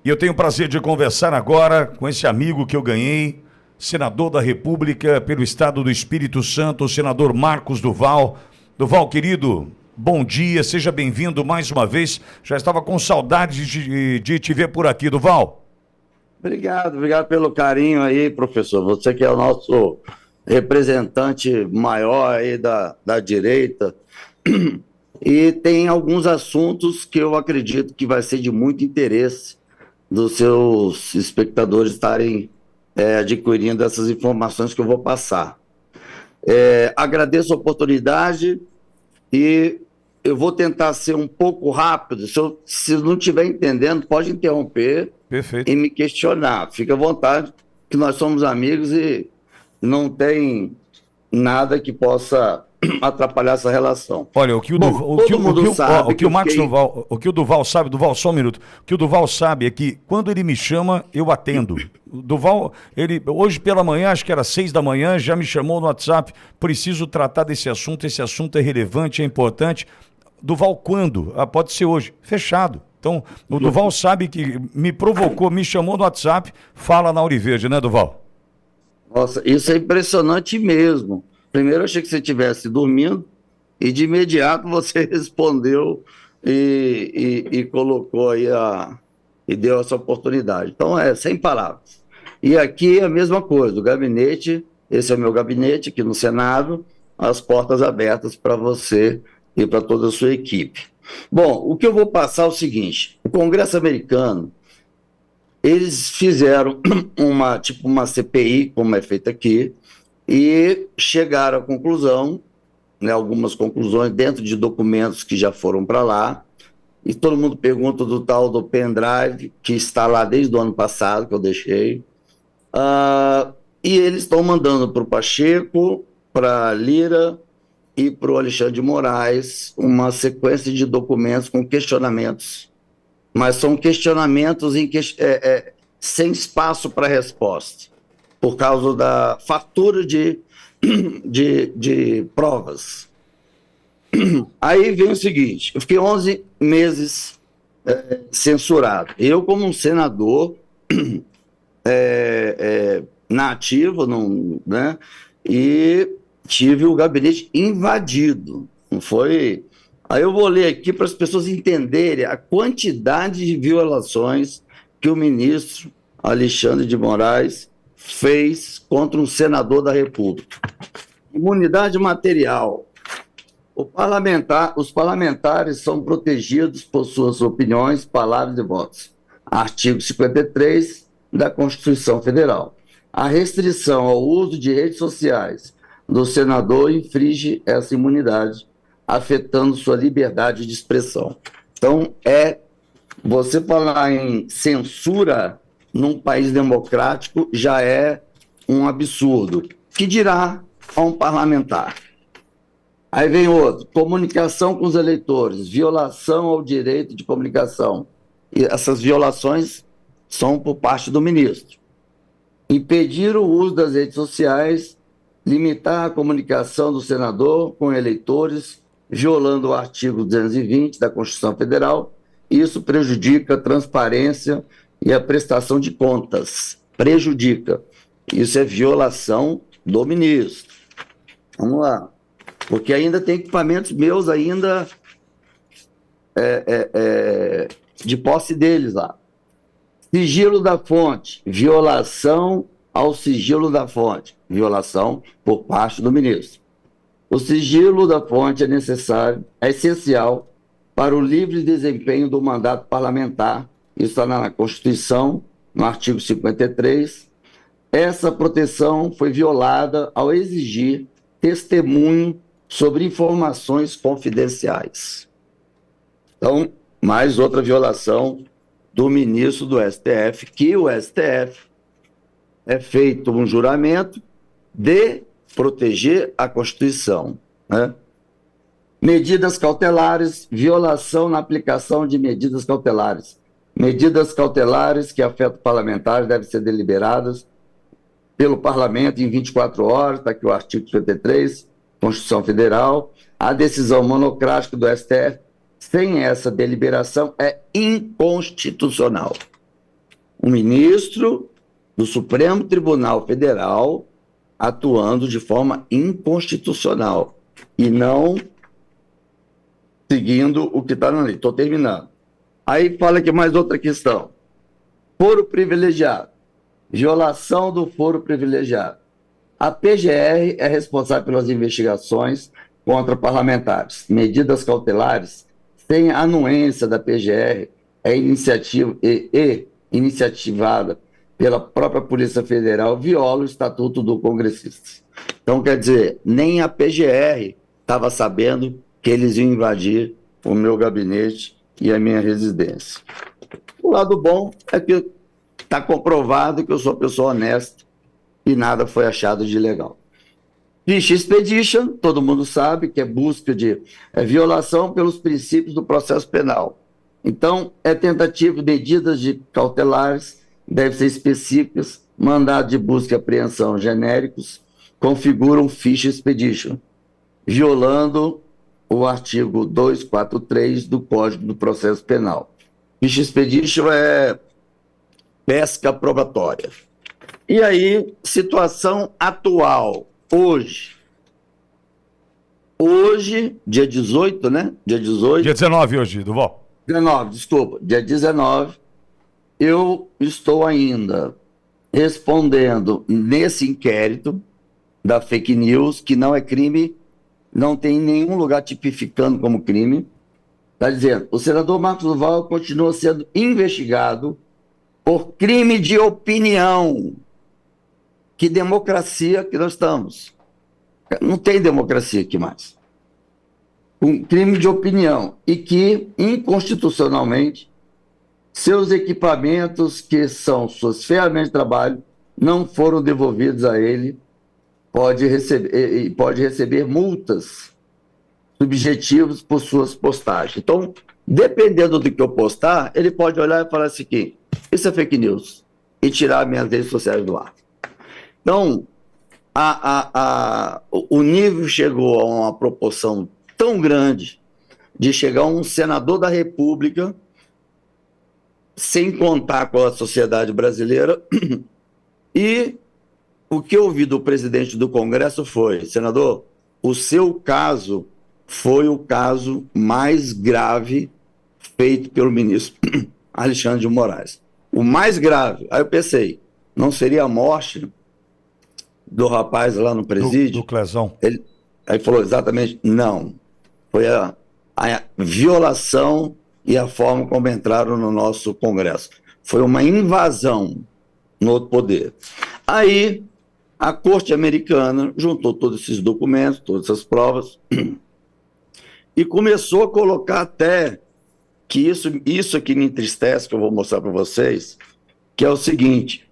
E eu tenho o prazer de conversar agora com esse amigo que eu ganhei, senador da República pelo Estado do Espírito Santo, o senador Marcos Duval. Duval, querido, bom dia, seja bem-vindo mais uma vez. Já estava com saudade de te ver por aqui, Duval. Obrigado pelo carinho aí, professor. Você que é o nosso representante maior aí da direita. E tem alguns assuntos que eu acredito que vai ser de muito interesse dos seus espectadores estarem adquirindo essas informações que eu vou passar. Agradeço a oportunidade e eu vou tentar ser um pouco rápido. Se não estiver entendendo, pode interromper. Perfeito. E me questionar. Fique à vontade, que nós somos amigos e não tem nada que possa atrapalhar essa relação. Olha, o que o Duval sabe, Duval, só um minuto. O que o Duval sabe é que quando ele me chama, eu atendo. O Duval, hoje pela manhã, acho que era 6 da manhã, já me chamou no WhatsApp, preciso tratar desse assunto, esse assunto é relevante, é importante. Duval, quando? Pode ser hoje. Fechado. Então, o Duval sabe que me provocou, me chamou no WhatsApp, fala na Auriverde, né, Duval? Nossa, isso é impressionante mesmo. Primeiro eu achei que você estivesse dormindo e de imediato você respondeu e colocou aí e deu essa oportunidade. Então, sem palavras. E aqui é a mesma coisa, o gabinete, esse é o meu gabinete aqui no Senado, as portas abertas para você e para toda a sua equipe. Bom, o que eu vou passar é o seguinte: o Congresso americano, eles fizeram uma CPI, como é feita aqui, e chegaram à conclusão, né, algumas conclusões dentro de documentos que já foram para lá, e todo mundo pergunta do tal do pendrive, que está lá desde o ano passado, que eu deixei, e eles estão mandando para o Pacheco, para a Lira e para o Alexandre de Moraes uma sequência de documentos com questionamentos, mas são questionamentos sem espaço para resposta, por causa da fartura de provas. Aí vem o seguinte: eu fiquei 11 meses censurado. Eu, como um senador na ativa, né, e tive o gabinete invadido, não foi? Aí eu vou ler aqui para as pessoas entenderem a quantidade de violações que o ministro Alexandre de Moraes fez contra um senador da República. Imunidade material. Os parlamentares são protegidos por suas opiniões, palavras e votos. Artigo 53 da Constituição Federal. A restrição ao uso de redes sociais do senador infringe essa imunidade, afetando sua liberdade de expressão. Então, você falar em censura num país democrático já é um absurdo. Que dirá a um parlamentar? Aí vem outro: comunicação com os eleitores, violação ao direito de comunicação. E essas violações são por parte do ministro. Impedir o uso das redes sociais, limitar a comunicação do senador com eleitores, violando o artigo 220 da Constituição Federal. Isso prejudica a transparência e a prestação de contas. Prejudica. Isso é violação do ministro. Vamos lá. Porque ainda tem equipamentos meus ainda de posse deles lá. Sigilo da fonte. Violação ao sigilo da fonte. Violação por parte do ministro. O sigilo da fonte é essencial para o livre desempenho do mandato parlamentar. Isso está na Constituição, no artigo 53. Essa proteção foi violada ao exigir testemunho sobre informações confidenciais. Então, mais outra violação do ministro do STF, que o STF é feito um juramento de proteger a Constituição, né? Medidas cautelares, violação na aplicação de medidas cautelares. Medidas cautelares que afetam parlamentares devem ser deliberadas pelo Parlamento em 24 horas, está aqui o artigo 53, Constituição Federal. A decisão monocrática do STF, sem essa deliberação, é inconstitucional. um ministro do Supremo Tribunal Federal atuando de forma inconstitucional e não seguindo o que está na lei. Estou terminando. Aí fala aqui mais outra questão. Foro privilegiado. Violação do foro privilegiado. A PGR é responsável pelas investigações contra parlamentares. Medidas cautelares sem anuência da PGR é iniciativada pela própria Polícia Federal, viola o Estatuto do Congressista. Então, quer dizer, nem a PGR estava sabendo que eles iam invadir o meu gabinete e a minha residência. O lado bom é que está comprovado que eu sou uma pessoa honesta e nada foi achado de ilegal. Ficha Expedition, todo mundo sabe que é busca de violação pelos princípios do processo penal. Então, é tentativa de medidas de cautelares, devem ser específicas, mandado de busca e apreensão genéricos, configuram Ficha Expedition, violando o artigo 243 do Código do Processo Penal. Ficha Expedition é pesca probatória. E aí, situação atual, hoje, dia 18, né? Dia 18. Dia 19 hoje, Duval. 19, desculpa, dia 19, eu estou ainda respondendo nesse inquérito da fake news, que não é crime, não tem nenhum lugar tipificando como crime. Está dizendo, o senador Marcos Duval continua sendo investigado por crime de opinião. Que democracia que nós estamos? Não tem democracia aqui mais. Um crime de opinião e que, inconstitucionalmente, seus equipamentos, que são suas ferramentas de trabalho, não foram devolvidos a ele, pode receber multas subjetivas por suas postagens. Então, dependendo do que eu postar, ele pode olhar e falar assim, isso é fake news, e tirar minhas redes sociais do ar. Então, o nível chegou a uma proporção tão grande de chegar um senador da República, sem contar com a sociedade brasileira, e o que eu ouvi do presidente do Congresso foi, senador, o seu caso foi o caso mais grave feito pelo ministro Alexandre de Moraes. O mais grave. Aí eu pensei, não seria a morte do rapaz lá no presídio? Do Clezão. Aí falou exatamente, não. Foi a violação e a forma como entraram no nosso Congresso. Foi uma invasão no outro poder. Aí, a Corte Americana juntou todos esses documentos, todas essas provas, e começou a colocar até que isso aqui me entristece, que eu vou mostrar para vocês, que é o seguinte,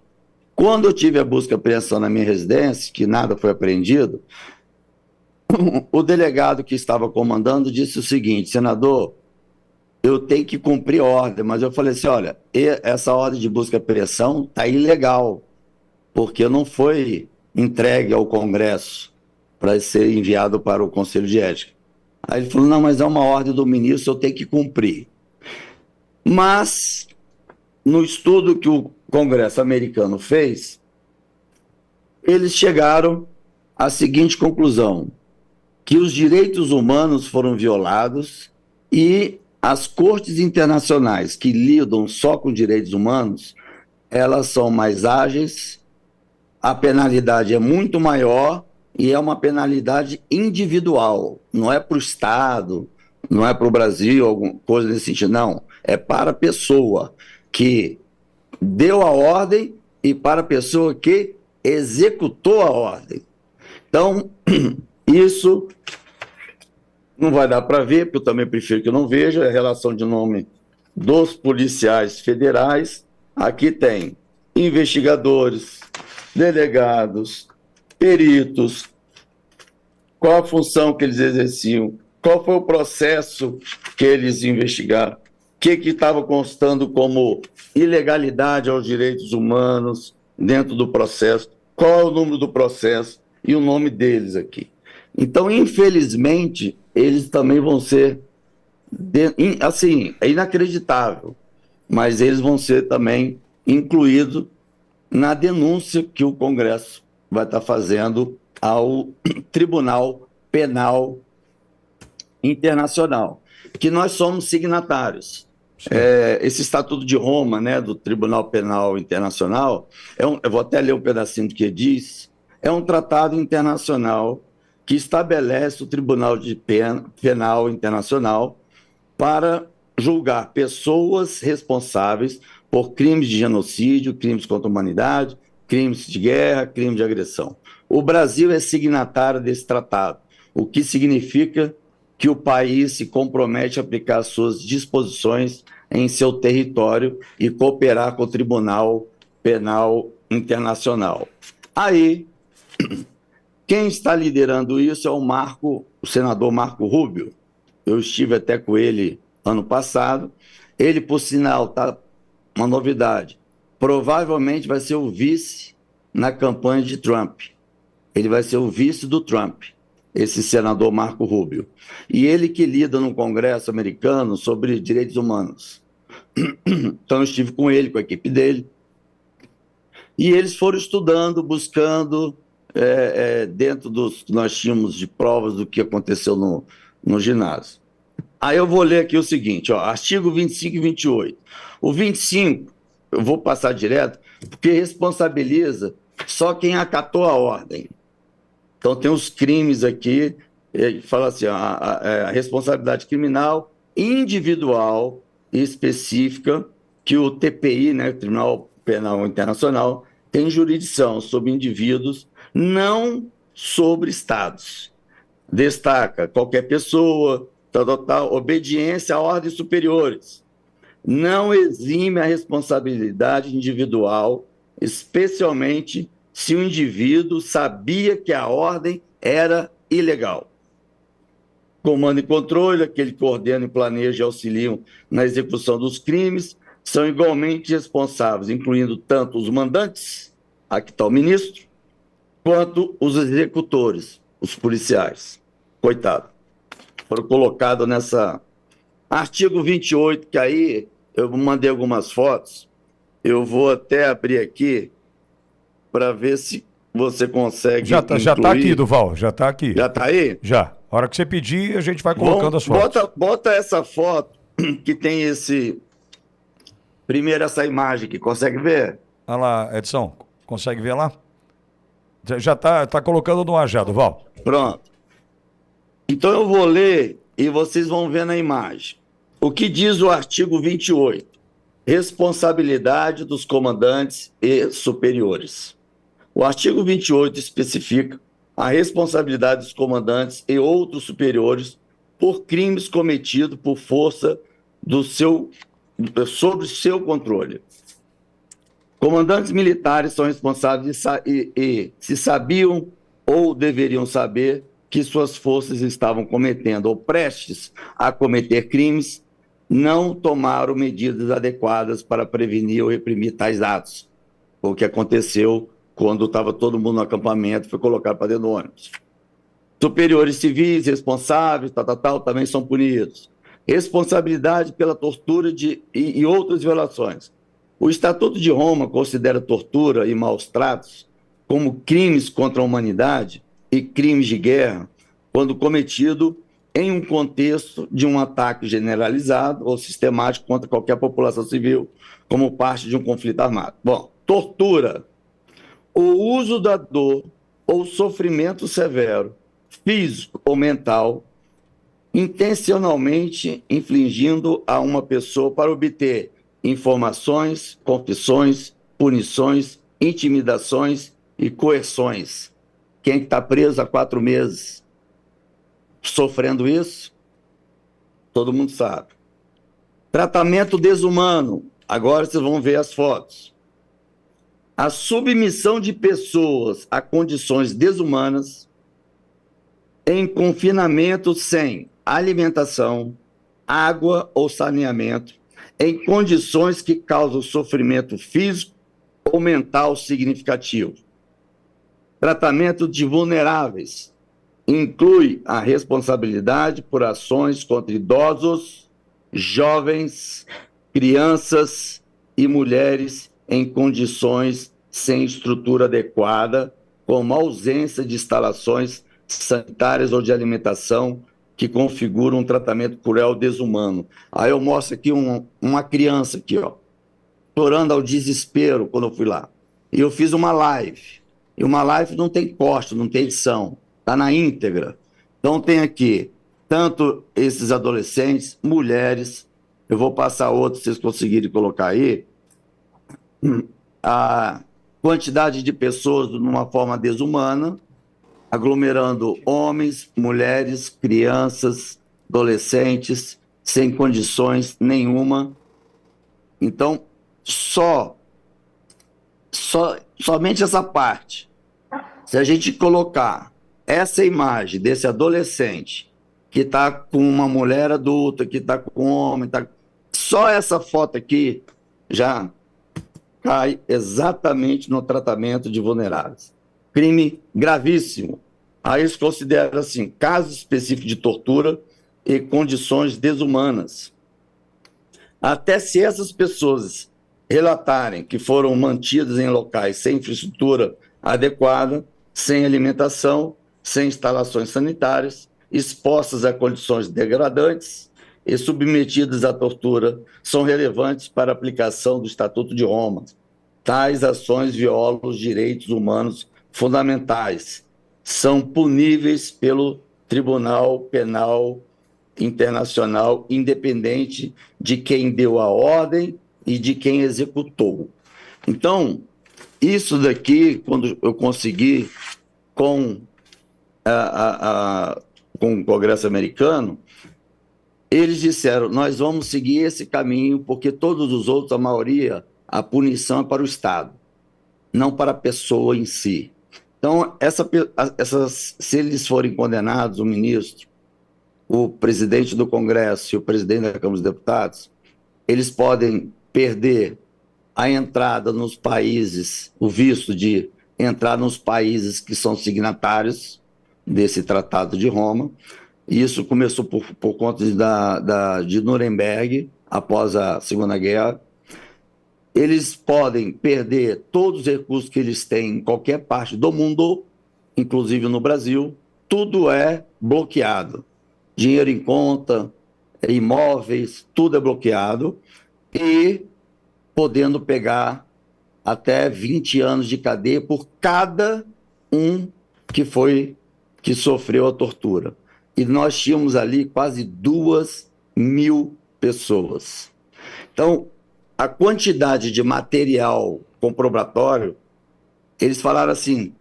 quando eu tive a busca e apreensão na minha residência, que nada foi apreendido, o delegado que estava comandando disse o seguinte, senador, eu tenho que cumprir ordem, mas eu falei assim, olha, essa ordem de busca e apreensão está ilegal, porque não foi entregue ao Congresso para ser enviado para o Conselho de Ética. Aí ele falou, não, mas é uma ordem do ministro, eu tenho que cumprir. Mas, no estudo que o Congresso americano fez, eles chegaram à seguinte conclusão, que os direitos humanos foram violados e as cortes internacionais que lidam só com direitos humanos, elas são mais ágeis, a penalidade é muito maior e é uma penalidade individual, não é para o Estado, não é para o Brasil, alguma coisa nesse sentido, não. É para a pessoa que deu a ordem e para a pessoa que executou a ordem. Então, isso não vai dar para ver, porque eu também prefiro que não veja, é a relação de nome dos policiais federais. Aqui tem investigadores, delegados, peritos, qual a função que eles exerciam, qual foi o processo que eles investigaram, o que estava constando como ilegalidade aos direitos humanos dentro do processo, qual é o número do processo e o nome deles aqui. Então, infelizmente, eles também vão ser, assim, é inacreditável, mas eles vão ser também incluído na denúncia que o Congresso vai estar fazendo ao Tribunal Penal Internacional, que nós somos signatários. Esse Estatuto de Roma, né, do Tribunal Penal Internacional, eu vou até ler um pedacinho do que diz, é um tratado internacional que estabelece o Tribunal Penal Internacional para julgar pessoas responsáveis por crimes de genocídio, crimes contra a humanidade, crimes de guerra, crimes de agressão. O Brasil é signatário desse tratado, o que significa que o país se compromete a aplicar suas disposições em seu território e cooperar com o Tribunal Penal Internacional. Aí, quem está liderando isso é o senador Marco Rubio. Eu estive até com ele ano passado. Ele, por sinal, está uma novidade. Provavelmente vai ser o vice na campanha de Trump. Ele vai ser o vice do Trump, esse senador Marco Rubio. E ele que lida no Congresso americano sobre direitos humanos. Então eu estive com ele, com a equipe dele, e eles foram estudando, buscando, dentro dos que nós tínhamos de provas do que aconteceu no ginásio. Aí eu vou ler aqui o seguinte, artigo 25 e 28. O 25, eu vou passar direto, porque responsabiliza só quem acatou a ordem. Então tem os crimes aqui, ele fala assim, a responsabilidade criminal individual e específica que o TPI, né, Tribunal Penal Internacional, tem jurisdição sobre indivíduos, não sobre estados. Destaca qualquer pessoa, obediência a ordens superiores. Não exime a responsabilidade individual, especialmente se o indivíduo sabia que a ordem era ilegal. Comando e controle, aquele que coordena e planeja e auxiliam na execução dos crimes, são igualmente responsáveis, incluindo tanto os mandantes, aqui está o ministro, quanto os executores, os policiais. Coitado. Foram colocados nessa... Artigo 28, que aí eu mandei algumas fotos, eu vou até abrir aqui para ver se você consegue já tá aqui, Duval, já tá aqui. Já tá aí? Já. A hora que você pedir, a gente vai colocando as fotos. Bota essa foto que tem esse... Primeiro essa imagem aqui, consegue ver? Olha lá, Edson, consegue ver lá? Já tá colocando no ar já, Duval. Pronto. Então eu vou ler e vocês vão ver na imagem. O que diz o artigo 28? Responsabilidade dos comandantes e superiores. O artigo 28 especifica a responsabilidade dos comandantes e outros superiores por crimes cometidos por força sobre seu controle. Comandantes militares são responsáveis e se sabiam ou deveriam saber que suas forças estavam cometendo ou prestes a cometer crimes, não tomaram medidas adequadas para prevenir ou reprimir tais atos. O que aconteceu quando estava todo mundo no acampamento, foi colocado para dentro do ônibus. Superiores civis, responsáveis, também são punidos. Responsabilidade pela tortura e outras violações. O Estatuto de Roma considera tortura e maus tratos como crimes contra a humanidade e crimes de guerra quando cometido em um contexto de um ataque generalizado ou sistemático contra qualquer população civil, como parte de um conflito armado. Bom, tortura. O uso da dor ou sofrimento severo, físico ou mental, intencionalmente infligindo a uma pessoa para obter informações, confissões, punições, intimidações e coerções. Quem está preso há 4 meses sofrendo isso, todo mundo sabe. Tratamento desumano. Agora vocês vão ver as fotos. A submissão de pessoas a condições desumanas em confinamento sem alimentação, água ou saneamento, em condições que causam sofrimento físico ou mental significativo. Tratamento de vulneráveis inclui a responsabilidade por ações contra idosos, jovens, crianças e mulheres em condições sem estrutura adequada, como ausência de instalações sanitárias ou de alimentação que configuram um tratamento cruel desumano. Aí eu mostro aqui uma criança aqui, ó, chorando ao desespero quando eu fui lá. E eu fiz uma live. E uma live não tem corte, não tem edição. Está na íntegra. Então tem aqui tanto esses adolescentes, mulheres. Eu vou passar outros, se vocês conseguirem colocar aí. A quantidade de pessoas de uma forma desumana, aglomerando homens, mulheres, crianças, adolescentes, sem condições nenhuma. Então, somente essa parte. Se a gente colocar essa imagem desse adolescente que está com uma mulher adulta, que está com um homem, só essa foto aqui já cai exatamente no tratamento de vulneráveis. Crime gravíssimo. Aí eles consideram assim, caso específico de tortura e condições desumanas. Até se essas pessoas relatarem que foram mantidas em locais sem infraestrutura adequada, sem alimentação, sem instalações sanitárias, expostas a condições degradantes e submetidas à tortura, são relevantes para a aplicação do Estatuto de Roma. Tais ações violam os direitos humanos fundamentais, são puníveis pelo Tribunal Penal Internacional, independente de quem deu a ordem e de quem executou. Então, isso daqui, quando eu consegui com o Congresso americano, eles disseram, nós vamos seguir esse caminho, porque todos os outros, a maioria, a punição é para o Estado, não para a pessoa em si. Então, se eles forem condenados, o ministro, o presidente do Congresso e o presidente da Câmara dos Deputados, eles podem perder a entrada nos países, o visto de entrar nos países que são signatários desse Tratado de Roma. E isso começou por conta de Nuremberg, após a Segunda Guerra. Eles podem perder todos os recursos que eles têm em qualquer parte do mundo, inclusive no Brasil. Tudo é bloqueado. Dinheiro em conta, imóveis, tudo é bloqueado. E podendo pegar até 20 anos de cadeia por cada um que sofreu a tortura. E nós tínhamos ali quase 2.000 pessoas. Então, a quantidade de material comprobatório, eles falaram assim,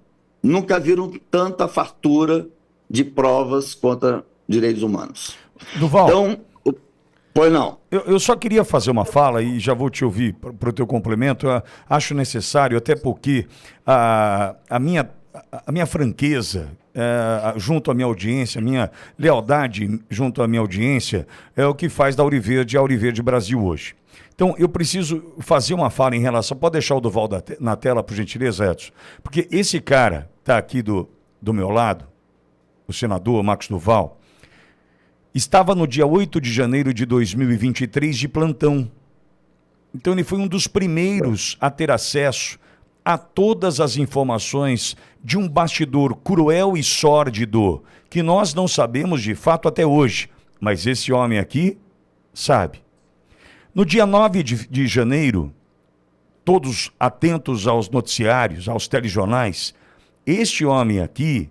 nunca viram tanta fartura de provas contra direitos humanos. Duval, então, pois não. Eu só queria fazer uma fala e já vou te ouvir para o teu complemento. Eu acho necessário, até porque a minha franqueza junto à minha audiência, a minha lealdade junto à minha audiência é o que faz da Auriverde a Auriverde Brasil hoje. Então, eu preciso fazer uma fala em relação... Pode deixar o Duval na tela, por gentileza, Edson? Porque esse cara está aqui do meu lado, o senador Marcos Duval, estava no dia 8 de janeiro de 2023 de plantão. Então, ele foi um dos primeiros a ter acesso a todas as informações de um bastidor cruel e sórdido que nós não sabemos de fato até hoje. Mas esse homem aqui sabe. No dia 9 de janeiro, todos atentos aos noticiários, aos telejornais, este homem aqui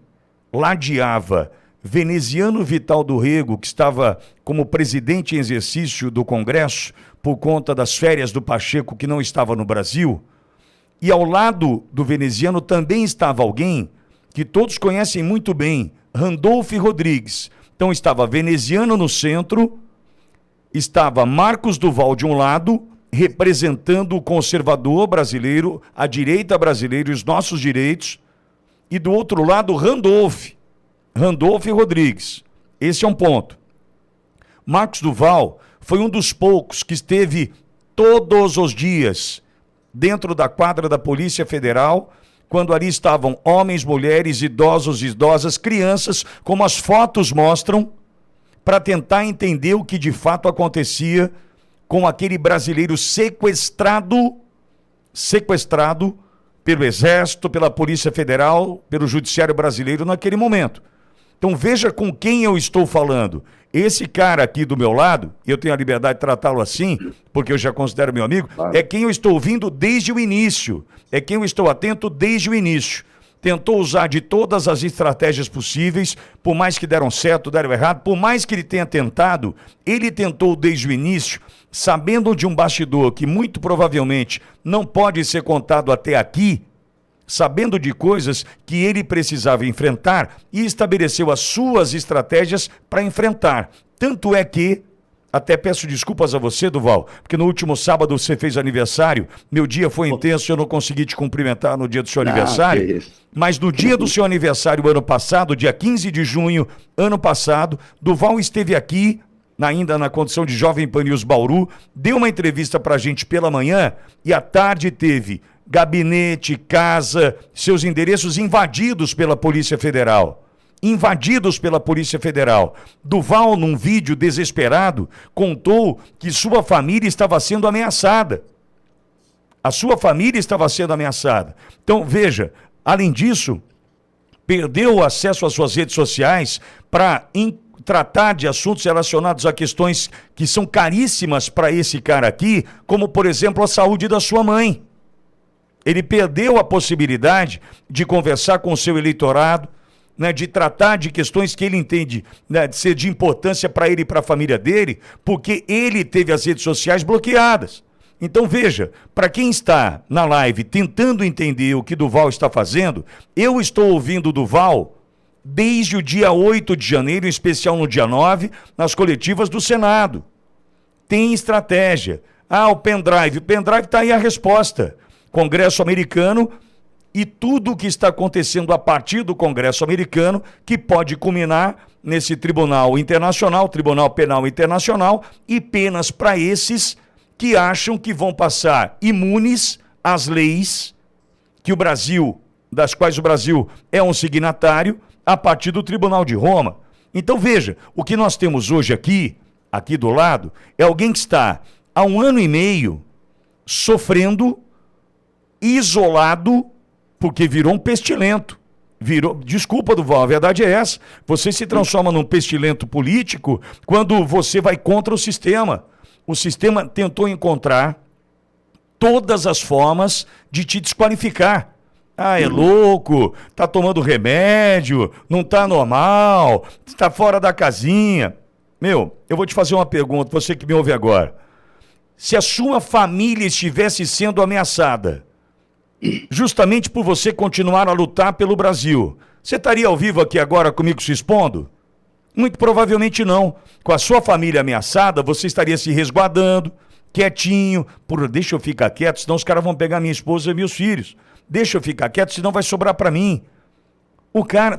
ladeava Veneziano Vital do Rego, que estava como presidente em exercício do Congresso por conta das férias do Pacheco, que não estava no Brasil, e ao lado do veneziano também estava alguém que todos conhecem muito bem, Randolph Rodrigues. Então estava veneziano no centro, estava Marcos Duval de um lado, representando o conservador brasileiro, a direita brasileira e os nossos direitos, e do outro lado Randolph Rodrigues. Esse é um ponto. Marcos Duval foi um dos poucos que esteve todos os dias dentro da quadra da Polícia Federal, quando ali estavam homens, mulheres, idosos, idosas, crianças, como as fotos mostram, para tentar entender o que de fato acontecia com aquele brasileiro sequestrado sequestrado pelo Exército, pela Polícia Federal, pelo Judiciário Brasileiro naquele momento. Então veja com quem eu estou falando. Esse cara aqui do meu lado, eu tenho a liberdade de tratá-lo assim, porque eu já considero meu amigo, é quem eu estou ouvindo desde o início, é quem eu estou atento desde o início. Tentou usar de todas as estratégias possíveis, por mais que deram certo, deram errado, por mais que ele tenha tentado, ele tentou desde o início, sabendo de um bastidor que muito provavelmente não pode ser contado até aqui, sabendo de coisas que ele precisava enfrentar e estabeleceu as suas estratégias para enfrentar. Tanto é que, até peço desculpas a você, Duval, porque no último sábado você fez aniversário, meu dia foi intenso, eu não consegui te cumprimentar no dia do seu aniversário, mas no dia do seu aniversário ano passado, dia 15 de junho, ano passado, Duval esteve aqui, ainda na condição de Jovem Pan News Bauru, deu uma entrevista para a gente pela manhã e à tarde teve gabinete, casa, seus endereços invadidos pela Polícia Federal. Invadidos pela Polícia Federal. Duval, num vídeo desesperado, contou que sua família estava sendo ameaçada. A sua família estava sendo ameaçada. Então, veja, além disso, perdeu o acesso às suas redes sociais para tratar de assuntos relacionados a questões que são caríssimas para esse cara aqui, como, por exemplo, a saúde da sua mãe. Ele perdeu a possibilidade de conversar com o seu eleitorado, né, de tratar de questões que ele entende, né, de ser de importância para ele e para a família dele, porque ele teve as redes sociais bloqueadas. Então veja, para quem está na live tentando entender o que Duval está fazendo, eu estou ouvindo Duval desde o dia 8 de janeiro, em especial no dia 9, nas coletivas do Senado. Tem estratégia. O pendrive está aí a resposta. Congresso americano e tudo o que está acontecendo a partir do Congresso americano, que pode culminar nesse Tribunal Internacional, Tribunal Penal Internacional, e penas para esses que acham que vão passar imunes às leis que o Brasil, das quais o Brasil é um signatário, a partir do Tribunal de Roma. Então veja, o que nós temos hoje aqui do lado, é alguém que está há 1 ano e meio sofrendo, isolado, porque virou um pestilento. Desculpa, Duval, a verdade é essa. Você se transforma num pestilento político quando você vai contra o sistema. O sistema tentou encontrar todas as formas de te desqualificar. É louco, tá tomando remédio, não tá normal, tá fora da casinha. Meu, eu vou te fazer uma pergunta, você que me ouve agora. Se a sua família estivesse sendo ameaçada, justamente por você continuar a lutar pelo Brasil, você estaria ao vivo aqui agora comigo se expondo? Muito provavelmente não. Com a sua família ameaçada, você estaria se resguardando, quietinho. Deixa eu ficar quieto, senão os caras vão pegar minha esposa e meus filhos. Deixa eu ficar quieto, senão vai sobrar para mim.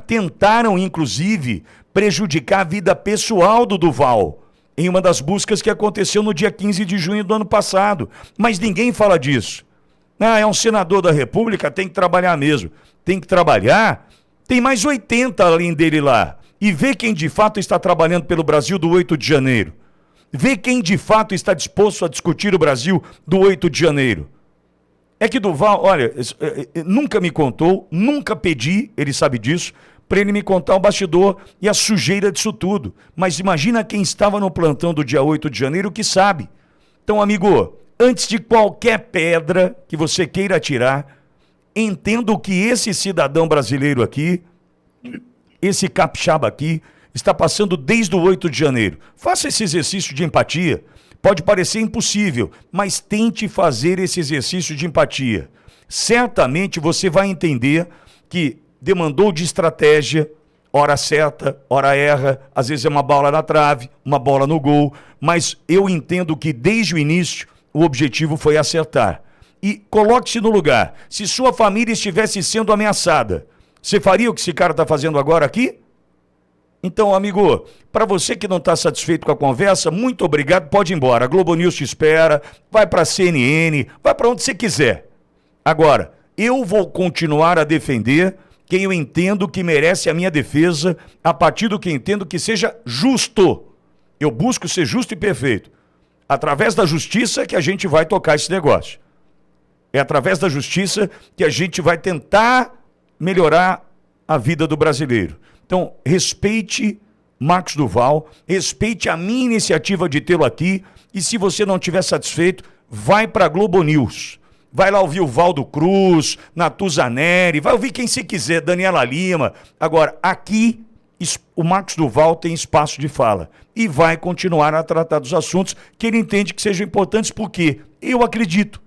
Tentaram, inclusive, prejudicar a vida pessoal do Duval, em uma das buscas que aconteceu no dia 15 de junho do ano passado. Mas ninguém fala disso. É um senador da República, tem que trabalhar mesmo. Tem que trabalhar? Tem mais 80 além dele lá. E vê quem de fato está trabalhando pelo Brasil do 8 de janeiro. Vê quem de fato está disposto a discutir o Brasil do 8 de janeiro. É que Duval, olha, nunca me contou, nunca pedi, ele sabe disso, para ele me contar o bastidor e a sujeira disso tudo. Mas imagina quem estava no plantão do dia 8 de janeiro que sabe. Então, amigo, antes de qualquer pedra que você queira atirar, entendo que esse cidadão brasileiro aqui, esse capixaba aqui, está passando desde o 8 de janeiro. Faça esse exercício de empatia. Pode parecer impossível, mas tente fazer esse exercício de empatia. Certamente você vai entender que demandou de estratégia, hora certa, hora erra, às vezes é uma bola na trave, uma bola no gol, mas eu entendo que desde o início o objetivo foi acertar. E coloque-se no lugar. Se sua família estivesse sendo ameaçada, você faria o que esse cara está fazendo agora aqui? Então, amigo, para você que não está satisfeito com a conversa, muito obrigado, pode ir embora. A Globo News te espera, vai para a CNN, vai para onde você quiser. Agora, eu vou continuar a defender quem eu entendo que merece a minha defesa, a partir do que entendo que seja justo. Eu busco ser justo e perfeito. Através da justiça é que a gente vai tocar esse negócio. É através da justiça que a gente vai tentar melhorar a vida do brasileiro. Então, respeite Marcos Duval, respeite a minha iniciativa de tê-lo aqui, e se você não estiver satisfeito, vai para a Globo News. Vai lá ouvir o Valdo Cruz, Natuzaneri, vai ouvir quem você quiser, Daniela Lima. Agora, aqui, o Marcos Duval tem espaço de fala e vai continuar a tratar dos assuntos que ele entende que sejam importantes, porque eu acredito.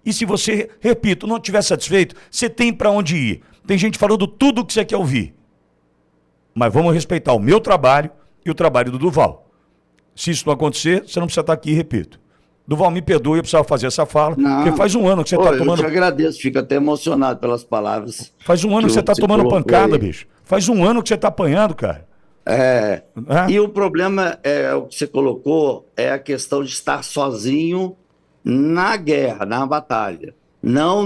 E se você, repito, não estiver satisfeito, você tem para onde ir. Tem gente falando tudo o que você quer ouvir. Mas vamos respeitar o meu trabalho e o trabalho do Duval. Se isso não acontecer, você não precisa estar aqui, repito. Duval, me perdoe, eu precisava fazer essa fala, porque faz um ano que você está tomando... Eu te agradeço, fico até emocionado pelas palavras. Faz um ano que você está tomando pancada, bicho. Faz um ano que você está apanhando, cara. E o problema, o que você colocou, é a questão de estar sozinho na guerra, na batalha. Não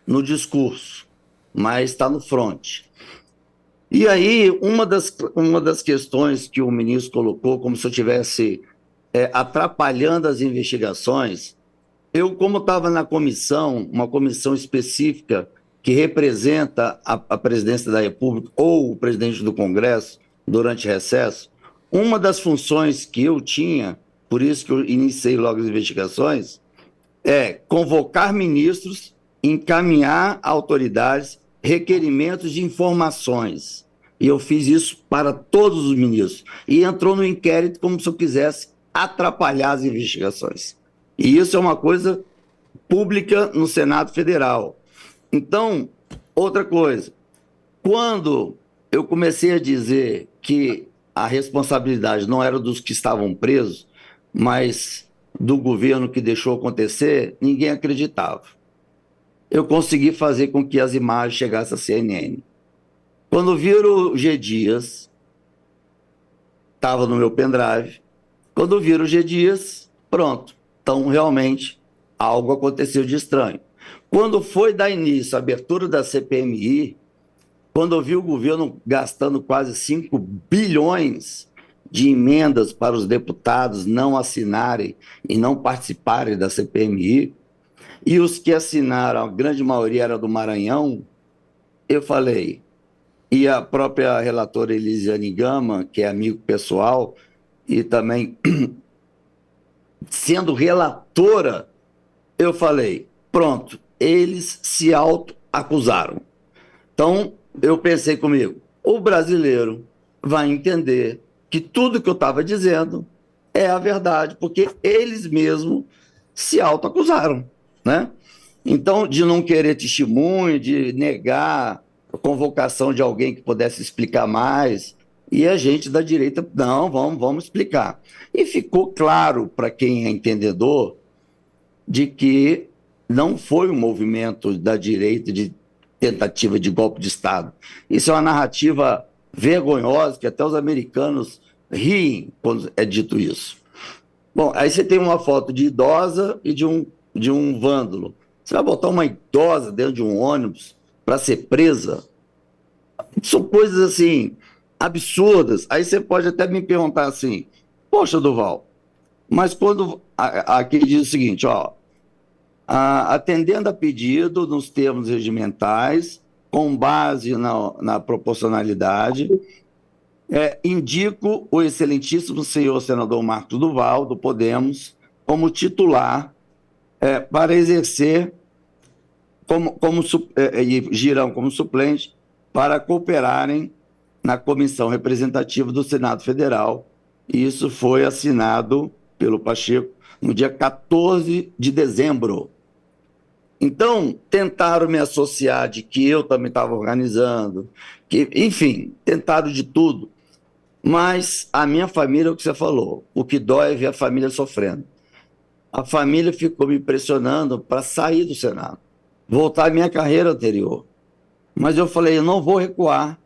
no discurso, mas está no fronte. E aí, uma das questões que o ministro colocou, como se eu estivesse atrapalhando as investigações, eu, como estava na comissão, uma comissão específica que representa a presidência da República ou o presidente do Congresso durante recesso, uma das funções que eu tinha, por isso que eu iniciei logo as investigações, é convocar ministros, encaminhar a autoridades requerimentos de informações. E eu fiz isso para todos os ministros. E entrou no inquérito como se eu quisesse atrapalhar as investigações. E isso é uma coisa pública no Senado Federal. Então, outra coisa, quando eu comecei a dizer que a responsabilidade não era dos que estavam presos, mas do governo que deixou acontecer, ninguém acreditava. Eu consegui fazer com que as imagens chegassem à CNN. Quando viram o G. Dias, estava no meu pendrive, quando viram o G. Dias, pronto. Então, realmente, algo aconteceu de estranho. Quando foi dar início à abertura da CPMI, quando eu vi o governo gastando quase 5 bilhões de emendas para os deputados não assinarem e não participarem da CPMI, e os que assinaram, a grande maioria era do Maranhão, eu falei, e a própria relatora Elisiane Gama, que é amigo pessoal, e também sendo relatora, eu falei, pronto, eles se auto-acusaram. Então, eu pensei comigo, o brasileiro vai entender que tudo que eu estava dizendo é a verdade, porque eles mesmos se auto-acusaram, né? Então, de não querer testemunho, de negar a convocação de alguém que pudesse explicar mais, e a gente da direita, não, vamos explicar. E ficou claro para quem é entendedor de que não foi um movimento da direita de tentativa de golpe de Estado. Isso é uma narrativa vergonhosa, que até os americanos riem quando é dito isso. Bom, aí você tem uma foto de idosa e de um vândalo. Você vai botar uma idosa dentro de um ônibus para ser presa? São coisas assim, absurdas. Aí você pode até me perguntar assim, poxa, Duval, mas quando... Aqui diz o seguinte, ó, atendendo a pedido nos termos regimentais, com base na proporcionalidade, indico o excelentíssimo senhor senador Marcos Duval, do Podemos, como titular para exercer e Girão como suplente para cooperarem na comissão representativa do Senado Federal. E isso foi assinado pelo Pacheco no dia 14 de dezembro. Então, tentaram me associar de que eu também estava organizando, enfim, tentaram de tudo. Mas a minha família, é o que você falou, o que dói é ver a família sofrendo. A família ficou me pressionando para sair do Senado, voltar à minha carreira anterior. Mas eu falei, eu não vou recuar,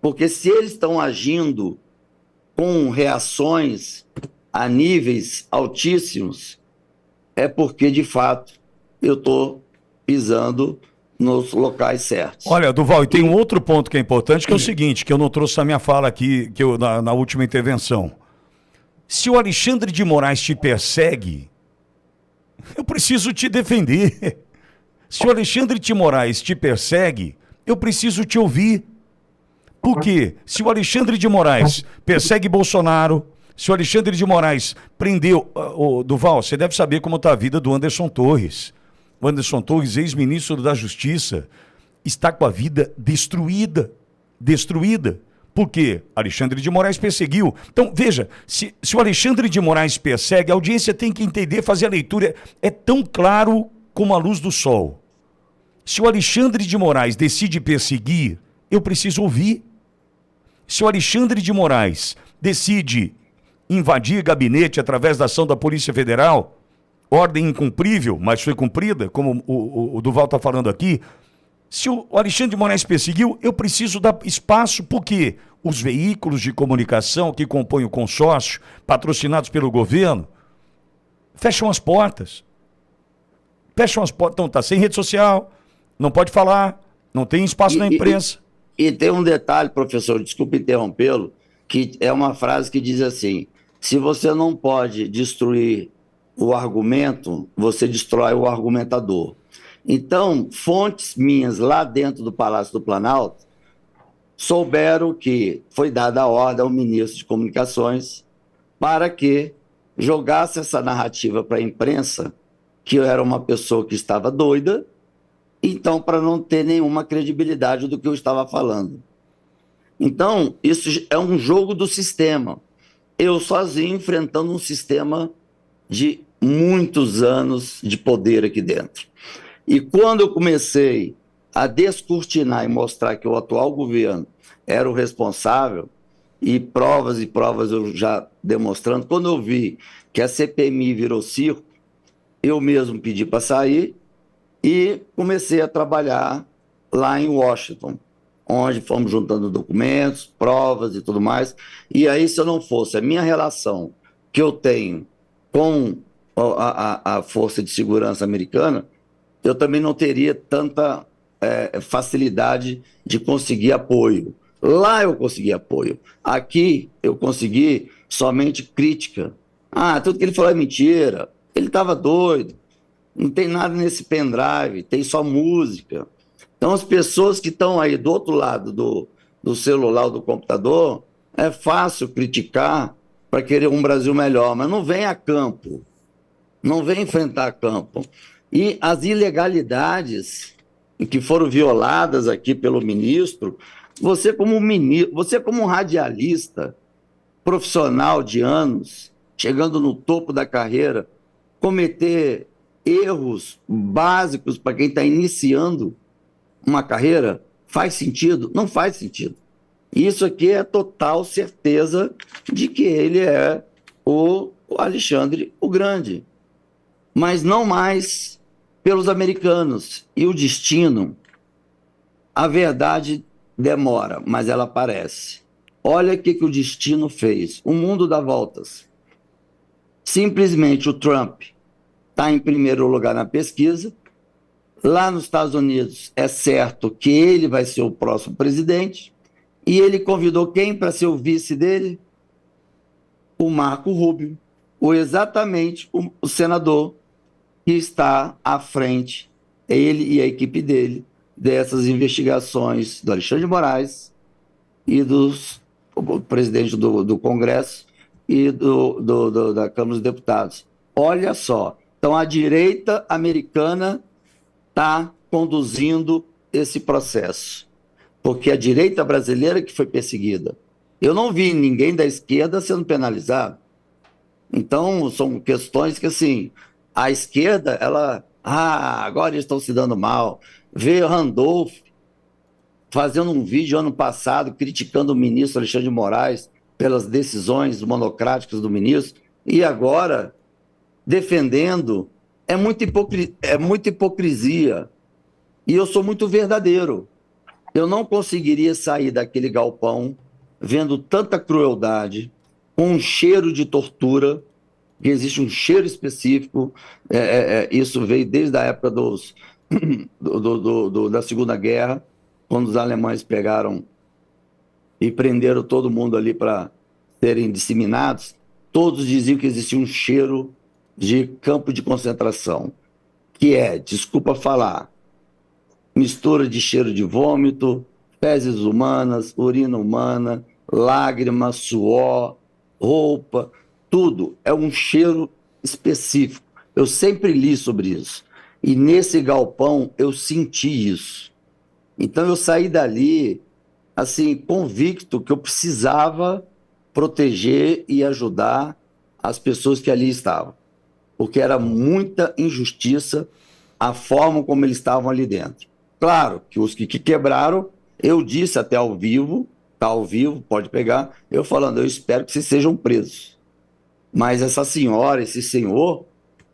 porque se eles estão agindo com reações a níveis altíssimos, é porque, de fato, eu estou pisando nos locais certos. Olha, Duval, e tem um outro ponto que é importante, que é o seguinte, que eu não trouxe na minha fala aqui, na última intervenção. Se o Alexandre de Moraes te persegue, eu preciso te defender. Se o Alexandre de Moraes te persegue, eu preciso te ouvir. Por quê? Se o Alexandre de Moraes persegue Bolsonaro, se o Alexandre de Moraes prendeu... Duval, você deve saber como está a vida do Anderson Torres. O Anderson Torres, ex-ministro da Justiça, está com a vida destruída. Destruída. Por quê? Alexandre de Moraes perseguiu. Então, veja, se o Alexandre de Moraes persegue, a audiência tem que entender, fazer a leitura. É tão claro como a luz do sol. Se o Alexandre de Moraes decide perseguir, eu preciso ouvir. Se o Alexandre de Moraes decide invadir gabinete através da ação da Polícia Federal, ordem incumprível, mas foi cumprida, como o Duval está falando aqui, se o Alexandre de Moraes perseguiu, eu preciso dar espaço, porque os veículos de comunicação que compõem o consórcio, patrocinados pelo governo, fecham as portas. Fecham as portas. Então, está sem rede social, não pode falar, não tem espaço na imprensa. E tem um detalhe, professor, desculpe interrompê-lo, que é uma frase que diz assim: se você não pode destruir o argumento, você destrói o argumentador. Então, fontes minhas lá dentro do Palácio do Planalto souberam que foi dada a ordem ao ministro de Comunicações para que jogasse essa narrativa para a imprensa, que eu era uma pessoa que estava doida, então, para não ter nenhuma credibilidade do que eu estava falando. Então, isso é um jogo do sistema. Eu sozinho enfrentando um sistema de muitos anos de poder aqui dentro. E quando eu comecei a descortinar e mostrar que o atual governo era o responsável, e provas eu já demonstrando, quando eu vi que a CPMI virou circo, eu mesmo pedi para sair e comecei a trabalhar lá em Washington, onde fomos juntando documentos, provas e tudo mais. E aí, se eu não fosse a minha relação que eu tenho com a Força de Segurança americana, eu também não teria tanta facilidade de conseguir apoio. Lá eu consegui apoio. Aqui eu consegui somente crítica. Ah, tudo que ele falou é mentira. Ele estava doido. Não tem nada nesse pendrive, tem só música. Então, as pessoas que estão aí do outro lado do celular ou do computador, é fácil criticar para querer um Brasil melhor, mas não vem a campo, não vem enfrentar campo. E as ilegalidades que foram violadas aqui pelo ministro, você como um radialista profissional de anos, chegando no topo da carreira, cometer erros básicos para quem está iniciando uma carreira, faz sentido? Não faz sentido. Isso aqui é total certeza de que ele é o Alexandre o Grande, mas não mais pelos americanos. E o destino, a verdade demora, mas ela aparece. Olha o que o destino fez. O mundo dá voltas. Simplesmente o Trump está em primeiro lugar na pesquisa. Lá nos Estados Unidos é certo que ele vai ser o próximo presidente. E ele convidou quem para ser o vice dele? O Marco Rubio, exatamente o senador que está à frente, ele e a equipe dele, dessas investigações do Alexandre de Moraes e do presidente do Congresso e da Câmara dos Deputados. Olha só. Então, a direita americana está conduzindo esse processo, porque a direita brasileira que foi perseguida. Eu não vi ninguém da esquerda sendo penalizado. Então, são questões que, assim, a esquerda, agora eles estão se dando mal. Veio Randolph fazendo um vídeo ano passado criticando o ministro Alexandre de Moraes pelas decisões monocráticas do ministro, e agora defendendo. É muita hipocrisia. E eu sou muito verdadeiro. Eu não conseguiria sair daquele galpão vendo tanta crueldade, com um cheiro de tortura, que existe um cheiro específico. Isso veio desde a época da Segunda Guerra, quando os alemães pegaram e prenderam todo mundo ali para serem disseminados. Todos diziam que existia um cheiro de campo de concentração, que é, desculpa falar, mistura de cheiro de vômito, fezes humanas, urina humana, lágrimas, suor, roupa, tudo. É um cheiro específico. Eu sempre li sobre isso. E nesse galpão eu senti isso. Então eu saí dali, assim, convicto que eu precisava proteger e ajudar as pessoas que ali estavam. Porque era muita injustiça a forma como eles estavam ali dentro. Claro que os que quebraram, eu disse até ao vivo, está ao vivo, pode pegar, eu falando, eu espero que vocês sejam presos. Mas essa senhora, esse senhor,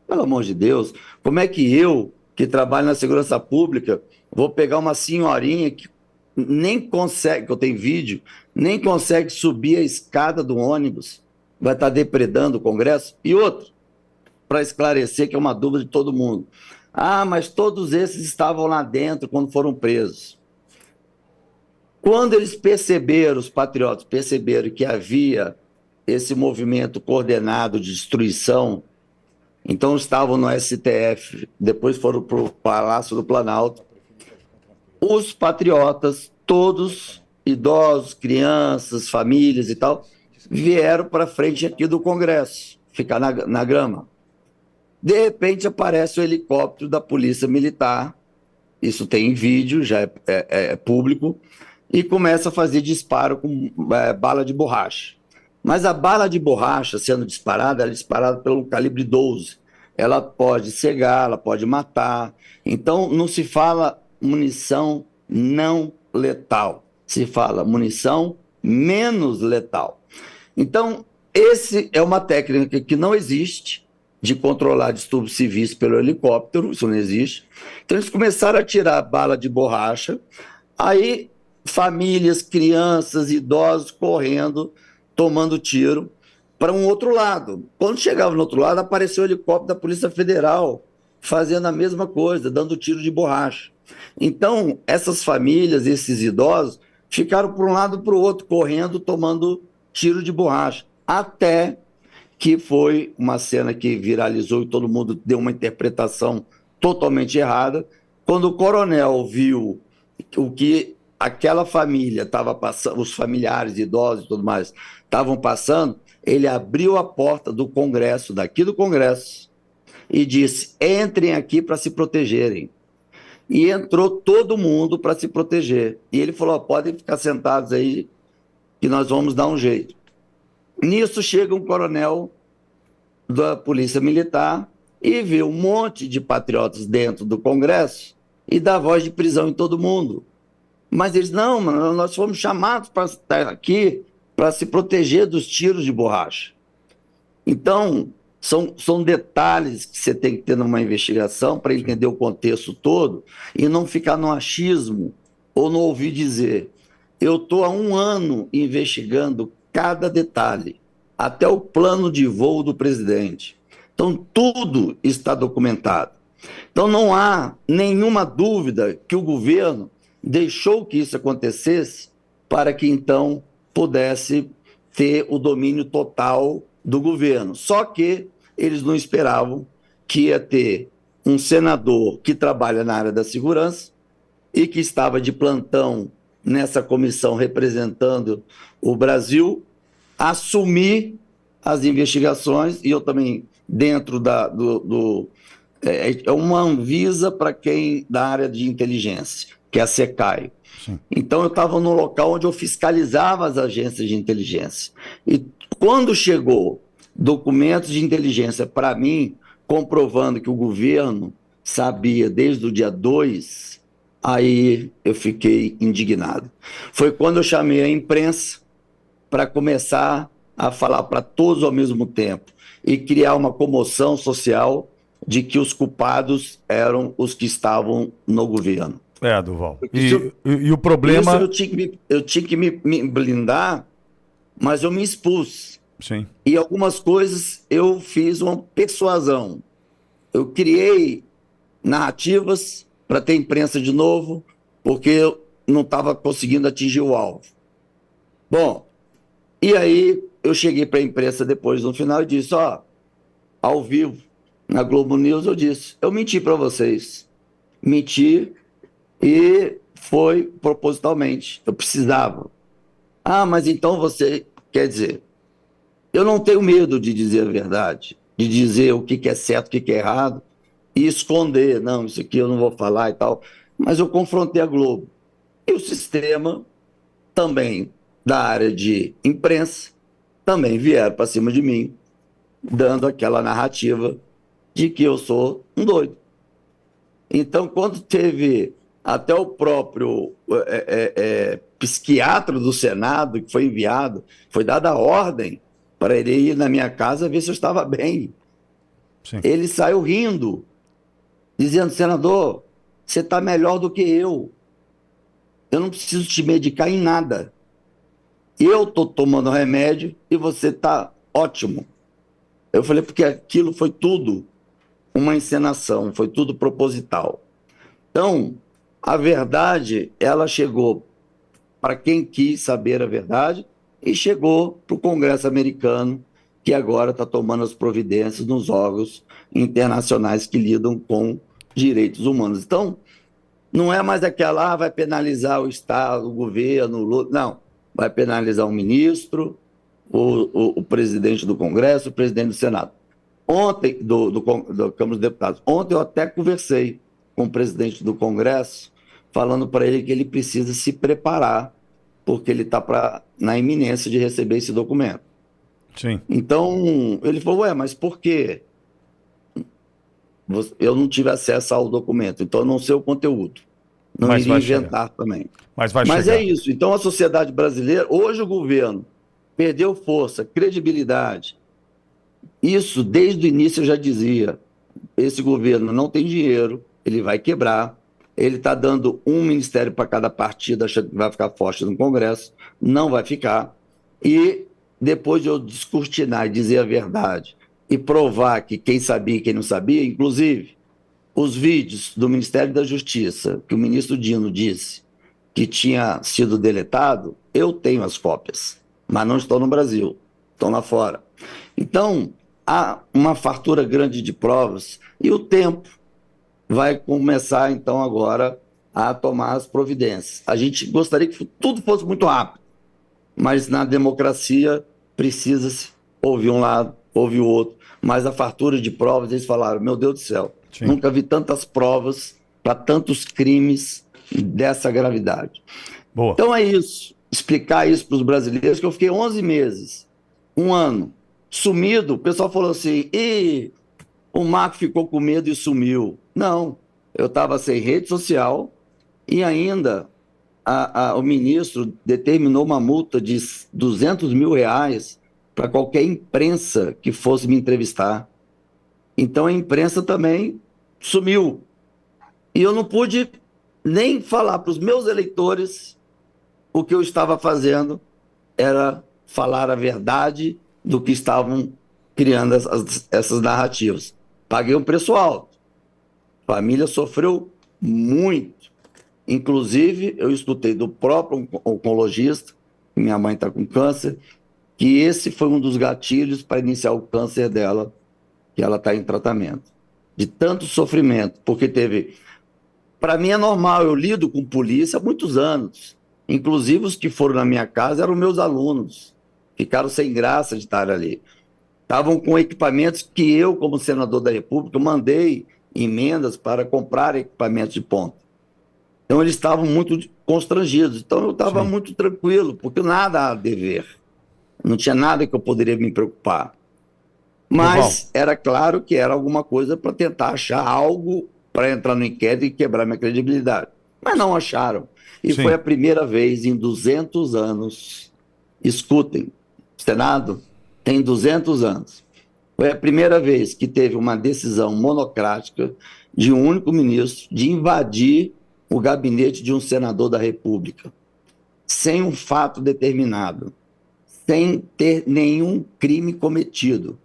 pelo amor de Deus, como é que eu, que trabalho na segurança pública, vou pegar uma senhorinha que nem consegue, que eu tenho vídeo, nem consegue subir a escada do ônibus, vai estar depredando o Congresso? E outro, para esclarecer, que é uma dúvida de todo mundo. Ah, mas todos esses estavam lá dentro quando foram presos. Quando eles perceberam, os patriotas perceberam que havia esse movimento coordenado de destruição, então estavam no STF, depois foram para o Palácio do Planalto, os patriotas, todos, idosos, crianças, famílias e tal, vieram para frente aqui do Congresso, ficar na grama. De repente aparece o helicóptero da Polícia Militar, isso tem em vídeo, já é público, e começa a fazer disparo com bala de borracha. Mas a bala de borracha sendo disparada, ela é disparada pelo calibre 12. Ela pode cegar, ela pode matar. Então não se fala munição não letal, se fala munição menos letal. Então, esse é uma técnica que não existe, de controlar distúrbios civis pelo helicóptero, isso não existe. Então eles começaram a tirar bala de borracha, aí famílias, crianças, idosos correndo, tomando tiro para um outro lado. Quando chegava no outro lado, apareceu o helicóptero da Polícia Federal fazendo a mesma coisa, dando tiro de borracha. Então, essas famílias, esses idosos, ficaram para um lado e para o outro, correndo, tomando tiro de borracha, até que foi uma cena que viralizou e todo mundo deu uma interpretação totalmente errada. Quando o coronel viu o que aquela família estava passando, os familiares, idosos e tudo mais, estavam passando, ele abriu a porta do Congresso, daqui do Congresso, e disse, entrem aqui para se protegerem. E entrou todo mundo para se proteger. E ele falou, podem ficar sentados aí, que nós vamos dar um jeito. Nisso chega um coronel da Polícia Militar e vê um monte de patriotas dentro do Congresso e dá voz de prisão em todo mundo. Mas eles, não, nós fomos chamados para estar aqui para se proteger dos tiros de borracha. Então, são detalhes que você tem que ter numa investigação para entender o contexto todo e não ficar no achismo ou no ouvir dizer. Eu estou há 1 ano investigando cada detalhe, até o plano de voo do presidente. Então, tudo está documentado. Então, não há nenhuma dúvida que o governo deixou que isso acontecesse para que, então, pudesse ter o domínio total do governo. Só que eles não esperavam que ia ter um senador que trabalha na área da segurança e que estava de plantão nessa comissão representando o Brasil, assumir as investigações, e eu também, dentro é uma Anvisa para quem da área de inteligência, que é a SECAI. Sim. Então eu estava no local onde eu fiscalizava as agências de inteligência. E quando chegou documentos de inteligência para mim, comprovando que o governo sabia desde o dia 2, aí eu fiquei indignado. Foi quando eu chamei a imprensa para começar a falar para todos ao mesmo tempo e criar uma comoção social de que os culpados eram os que estavam no governo. Duval. E o problema... Eu tinha que me blindar, mas eu me expus. Sim. E algumas coisas eu fiz uma persuasão. Eu criei narrativas para ter imprensa de novo, porque eu não estava conseguindo atingir o alvo. Bom, e aí eu cheguei para a imprensa depois, no final, e disse, ao vivo, na Globo News, eu disse: eu menti para vocês. Menti e foi propositalmente. Eu precisava. Ah, mas então você quer dizer, eu não tenho medo de dizer a verdade, de dizer o que é certo, o que é errado, e esconder, não, isso aqui eu não vou falar e tal. Mas eu confrontei a Globo. E o sistema também da área de imprensa também vieram para cima de mim, dando aquela narrativa de que eu sou um doido. Então, quando teve até o próprio psiquiatra do Senado, que foi enviado, foi dada a ordem para ele ir na minha casa ver se eu estava bem. Sim. Ele saiu rindo, dizendo: senador, você está melhor do que eu não preciso te medicar em nada. Eu estou tomando remédio e você está ótimo. Eu falei: porque aquilo foi tudo uma encenação, foi tudo proposital. Então, a verdade, ela chegou para quem quis saber a verdade e chegou para o Congresso americano, que agora está tomando as providências nos órgãos internacionais que lidam com direitos humanos. Então, não é mais aquela, vai penalizar o Estado, o governo, não. Vai penalizar o ministro, o presidente do Congresso, o presidente do Senado. Ontem, da Câmara dos Deputados, ontem eu até conversei com o presidente do Congresso, falando para ele que ele precisa se preparar, porque ele está na iminência de receber esse documento. Sim. Então, ele falou: ué, mas por quê? Eu não tive acesso ao documento, então eu não sei o conteúdo. Não Mas iria vai inventar chegar. também. Mas vai Mas chegar. é isso. Então, a sociedade brasileira, hoje o governo perdeu força, credibilidade. Isso, desde o início, eu já dizia: esse governo não tem dinheiro, ele vai quebrar, ele está dando um ministério para cada partido, achando que vai ficar forte no Congresso, não vai ficar. E depois de eu descortinar e dizer a verdade e provar que quem sabia e quem não sabia, inclusive os vídeos do Ministério da Justiça, que o ministro Dino disse que tinha sido deletado, eu tenho as cópias, mas não estão no Brasil, estão lá fora. Então, há uma fartura grande de provas e o tempo vai começar, então, agora a tomar as providências. A gente gostaria que tudo fosse muito rápido, mas na democracia precisa-se ouvir um lado, ouvir o outro. Mas a fartura de provas, eles falaram: meu Deus do céu, Sim. nunca vi tantas provas para tantos crimes dessa gravidade. Boa. Então é isso, explicar isso para os brasileiros, que eu fiquei 11 meses, um ano, sumido. O pessoal falou assim: e o Marco ficou com medo e sumiu. Não, eu estava sem rede social e ainda o ministro determinou uma multa de R$ 200 mil para qualquer imprensa que fosse me entrevistar. Então a imprensa também sumiu. E eu não pude nem falar para os meus eleitores o que eu estava fazendo era falar a verdade do que estavam criando essas narrativas. Paguei um preço alto. A família sofreu muito. Inclusive, eu escutei do próprio oncologista, que minha mãe está com câncer, que esse foi um dos gatilhos para iniciar o câncer dela, que ela está em tratamento. De tanto sofrimento, porque teve... Para mim é normal, eu lido com polícia há muitos anos. Inclusive os que foram na minha casa eram meus alunos. Ficaram sem graça de estar ali. Estavam com equipamentos que eu, como senador da República, mandei emendas para comprar equipamentos de ponta. Então eles estavam muito constrangidos. Então eu estava muito tranquilo, porque nada a dever. Não tinha nada que eu poderia me preocupar. Mas era claro que era alguma coisa para tentar achar algo para entrar no inquérito e quebrar minha credibilidade. Mas não acharam. E Sim. foi a primeira vez em 200 anos. Escutem, o Senado tem 200 anos. Foi a primeira vez que teve uma decisão monocrática de um único ministro de invadir o gabinete de um senador da República, sem um fato determinado, sem ter nenhum crime cometido.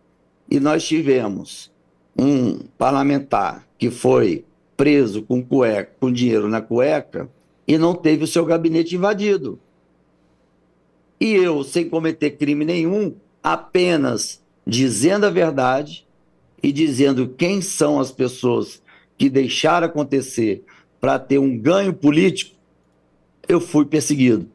E nós tivemos um parlamentar que foi preso com cueca, com dinheiro na cueca, e não teve o seu gabinete invadido. E eu, sem cometer crime nenhum, apenas dizendo a verdade e dizendo quem são as pessoas que deixaram acontecer para ter um ganho político, eu fui perseguido.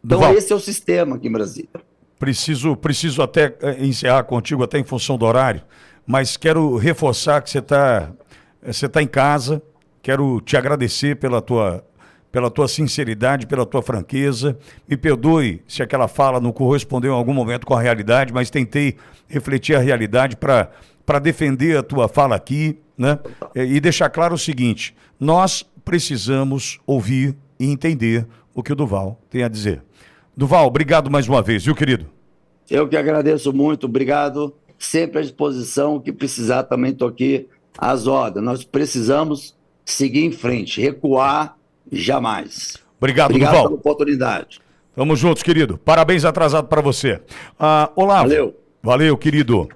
Então, Duval, esse é o sistema aqui em Brasília. preciso até encerrar contigo, até em função do horário, mas quero reforçar que você tá em casa, quero te agradecer pela tua sinceridade, pela tua franqueza. Me perdoe se aquela fala não correspondeu em algum momento com a realidade, mas tentei refletir a realidade para defender a tua fala aqui, né? E deixar claro o seguinte: nós precisamos ouvir e entender o que o Duval tem a dizer. Duval, obrigado mais uma vez, viu, querido? Eu que agradeço muito, obrigado. Sempre à disposição, o que precisar também estou aqui às ordens. Nós precisamos seguir em frente, recuar jamais. Obrigado, Obrigado pela Duval. oportunidade. Tamo juntos, querido. Parabéns atrasado para você. Olavo, Valeu. valeu, querido.